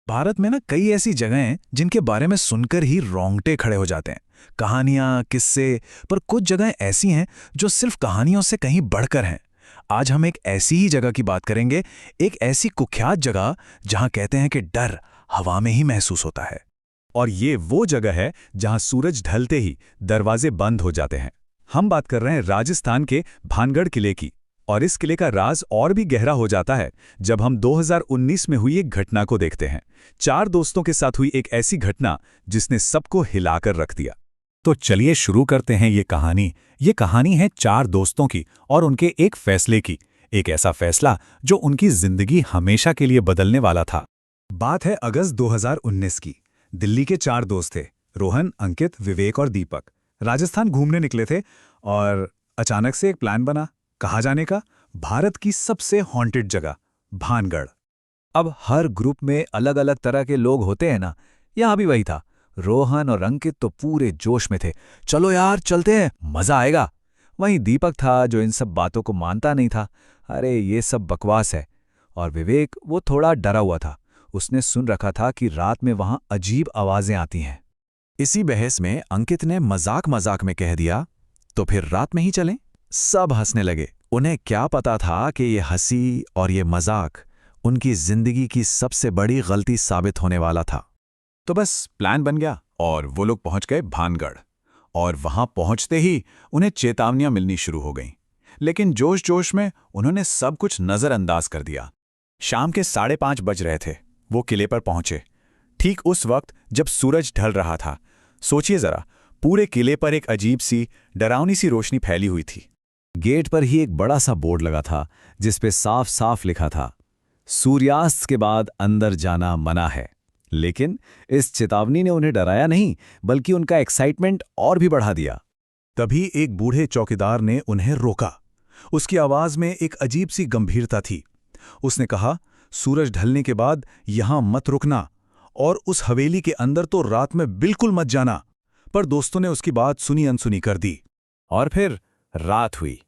भारत में ना कई ऐसी जगहें हैं जिनके बारे में सुनकर ही रोंगटे खड़े हो जाते हैं। कहानियां, किस्से। पर कुछ जगहें ऐसी हैं जो सिर्फ कहानियों से कहीं बढ़कर हैं। आज हम एक ऐसी ही जगह की बात करेंगे, एक ऐसी कुख्यात जगह जहां कहते हैं कि डर हवा में ही महसूस होता है। और ये वो जगह है जहां सूरज ढलते ही दरवाजे बंद हो जाते हैं। हम बात कर रहे हैं राजस्थान के भानगढ़ किले की। और इस किले का राज और भी गहरा हो जाता है जब हम 2019 में हुई एक घटना को देखते हैं। 4 दोस्तों के साथ हुई एक ऐसी घटना जिसने सबको हिलाकर रख दिया। तो चलिए शुरू करते हैं ये कहानी। ये कहानी है 4 दोस्तों की और उनके एक फैसले की। एक ऐसा फैसला जो उनकी जिंदगी हमेशा के लिए बदलने वाला था। बात है अगस्त 2019 की। दिल्ली के 4 दोस्त थे, रोहन, अंकित, विवेक और दीपक। राजस्थान घूमने निकले थे और अचानक से एक प्लान बना। कहाँ जाने का? भारत की सबसे हॉन्टेड जगह भानगढ़। अब हर ग्रुप में अलग अलग तरह के लोग होते हैं ना, यहाँ भी वही था। रोहन और अंकित तो पूरे जोश में थे, चलो यार चलते हैं, मजा आएगा। वहीं दीपक था जो इन सब बातों को मानता नहीं था, अरे ये सब बकवास है। और विवेक वो थोड़ा डरा हुआ था, उसने सुन रखा था कि रात में वहां अजीब आवाजें आती हैं। इसी बहस में अंकित ने मजाक मजाक में कह दिया, तो फिर रात में ही चलें। सब हंसने लगे। उन्हें क्या पता था कि ये हंसी और ये मजाक उनकी जिंदगी की सबसे बड़ी गलती साबित होने वाला था। तो बस प्लान बन गया और वो लोग पहुंच गए भानगढ़। और वहां पहुंचते ही उन्हें चेतावनियां मिलनी शुरू हो गईं। लेकिन जोश जोश में उन्होंने सब कुछ नजरअंदाज कर दिया। शाम के 5:30 बज रहे थे। वो किले पर पहुंचे ठीक उस वक्त जब सूरज ढल रहा था। सोचिए जरा, पूरे किले पर एक अजीब सी डरावनी सी रोशनी फैली हुई थी। गेट पर ही एक बड़ा सा बोर्ड लगा था जिस पे साफ साफ लिखा था, सूर्यास्त के बाद अंदर जाना मना है। लेकिन इस चेतावनी ने उन्हें डराया नहीं, बल्कि उनका एक्साइटमेंट और भी बढ़ा दिया। तभी एक बूढ़े चौकीदार ने उन्हें रोका। उसकी आवाज में एक अजीब सी गंभीरता थी। उसने कहा, सूरज ढलने के बाद यहां मत रुकना और उस हवेली के अंदर तो रात में बिल्कुल मत जाना। पर दोस्तों ने उसकी बात सुनी अनसुनी कर दी। और फिर रात हुई।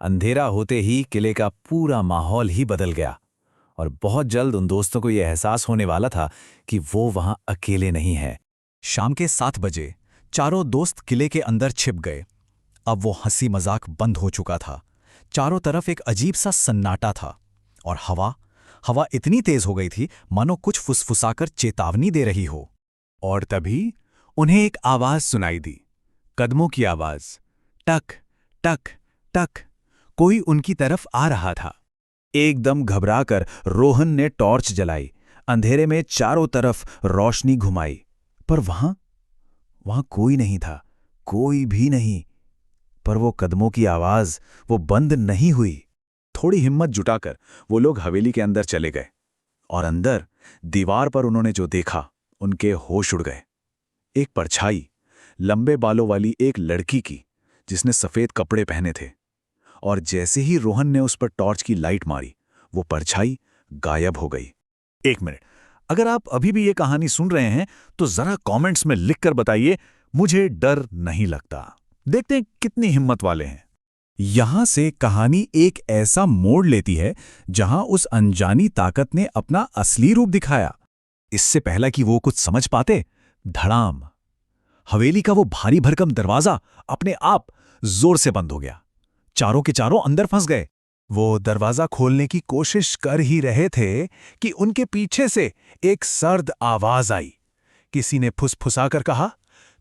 अंधेरा होते ही किले का पूरा माहौल ही बदल गया। और बहुत जल्द उन दोस्तों को यह एहसास होने वाला था कि वो वहां अकेले नहीं है। शाम के 7 बजे चारों दोस्त किले के अंदर छिप गए। अब वो हंसी मजाक बंद हो चुका था। चारों तरफ एक अजीब सा सन्नाटा था और हवा इतनी तेज हो गई थी मानो कुछ फुसफुसाकर चेतावनी दे रही हो। और तभी उन्हें एक आवाज सुनाई दी, कदमों की आवाज। टक टक टक। कोई उनकी तरफ आ रहा था। एकदम घबराकर रोहन ने टॉर्च जलाई, अंधेरे में चारों तरफ रोशनी घुमाई। पर वहां कोई नहीं था, कोई भी नहीं। पर वो कदमों की आवाज वो बंद नहीं हुई। थोड़ी हिम्मत जुटाकर वो लोग हवेली के अंदर चले गए। और अंदर दीवार पर उन्होंने जो देखा, उनके होश उड़ गए। एक परछाई, लंबे बालों वाली एक लड़की की, जिसने सफेद कपड़े पहने थे। और जैसे ही रोहन ने उस पर टॉर्च की लाइट मारी, वो परछाई गायब हो गई। 1 मिनट, अगर आप अभी भी ये कहानी सुन रहे हैं तो जरा कमेंट्स में लिखकर बताइए, मुझे डर नहीं लगता। देखते हैं कितनी हिम्मत वाले हैं। यहां से कहानी एक ऐसा मोड़ लेती है जहां उस अनजानी ताकत ने अपना असली रूप दिखाया। इससे पहला कि वो कुछ समझ पाते, धड़ाम, हवेली का वो भारी भरकम दरवाजा अपने आप जोर से बंद हो गया। चारों के चारों अंदर फंस गए। वो दरवाजा खोलने की कोशिश कर ही रहे थे कि उनके पीछे से एक सर्द आवाज आई। किसी ने फुसफुसाकर कहा,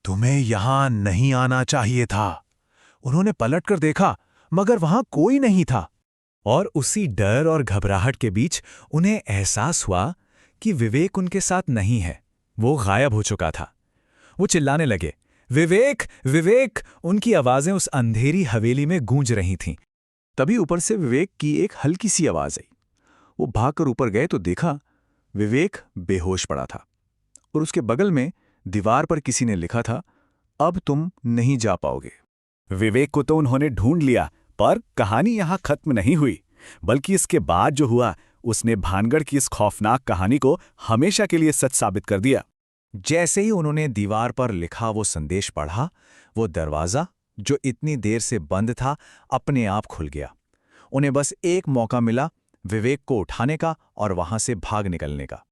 तुम्हें यहां नहीं आना चाहिए था। उन्होंने पलटकर देखा, मगर वहां कोई नहीं था। और उसी डर और घबराहट के बीच उन्हें एहसास हुआ कि विवेक उनके साथ नहीं है। वो गायब हो चुका था। वो चिल्लाने लगे, विवेक विवेक। उनकी आवाजें उस अंधेरी हवेली में गूंज रही थीं। तभी ऊपर से विवेक की एक हल्की सी आवाज आई। वो भागकर ऊपर गए तो देखा विवेक बेहोश पड़ा था और उसके बगल में दीवार पर किसी ने लिखा था, अब तुम नहीं जा पाओगे। विवेक को तो उन्होंने ढूंढ लिया, पर कहानी यहां खत्म नहीं हुई, बल्कि इसके बाद जो हुआ उसने भानगढ़ की इस खौफनाक कहानी को हमेशा के लिए सच साबित कर दिया। जैसे ही उन्होंने दीवार पर लिखा वो संदेश पढ़ा, वो दरवाजा जो इतनी देर से बंद था अपने आप खुल गया। उन्हें बस एक मौका मिला विवेक को उठाने का और वहां से भाग निकलने का।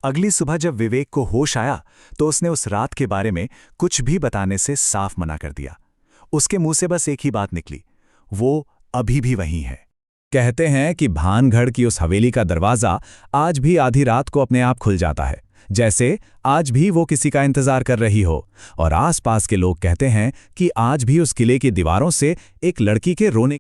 अगली सुबह जब विवेक को होश आया तो उसने उस रात के बारे में कुछ भी बताने से साफ मना कर दिया। उसके मुंह से बस एक ही बात निकली, वो अभी भी वहीं है। कहते हैं कि भानगढ़ की उस हवेली का दरवाजा आज भी आधी रात को अपने आप खुल जाता है, जैसे आज भी वो किसी का इंतजार कर रही हो। और आसपास के लोग कहते हैं कि आज भी उस किले की दीवारों से एक लड़की के रोने